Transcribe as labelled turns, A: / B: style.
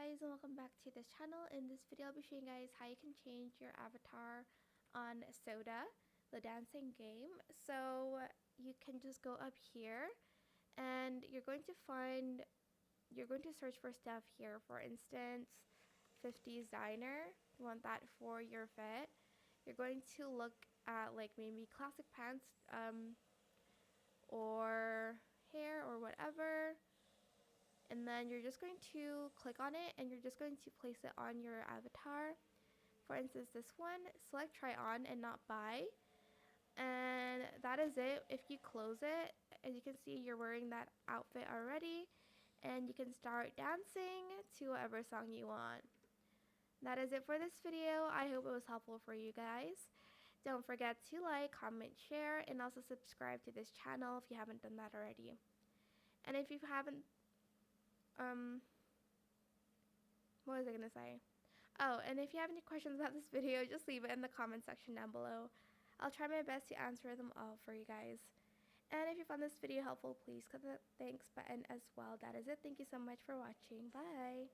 A: guys, and welcome back to this channel. In this video I'll be showing you guys how you can change your avatar on Sodah, the dancing game. So you can just go up here and you're going to search for stuff here. For instance, 50s diner. You want that for your fit. You're going to look at like maybe classic pants or hair or whatever. And then you're just going to click on it and you're just going to place it on your avatar. For instance, this one, select try on and not buy. And that is it. If you close it, as you can see, you're wearing that outfit already, and you can start dancing to whatever song you want. That is it for this video. I hope it was helpful for you guys. Don't forget to like, comment, share, and also subscribe to this channel if you haven't done that already. And if you haven't what was I gonna say? Oh, and if you have any questions about this video, just leave it in the comment section down below. I'll try my best to answer them all for you guys. And if you found this video helpful, please click the thanks button as well. That is it. Thank you so much for watching. Bye.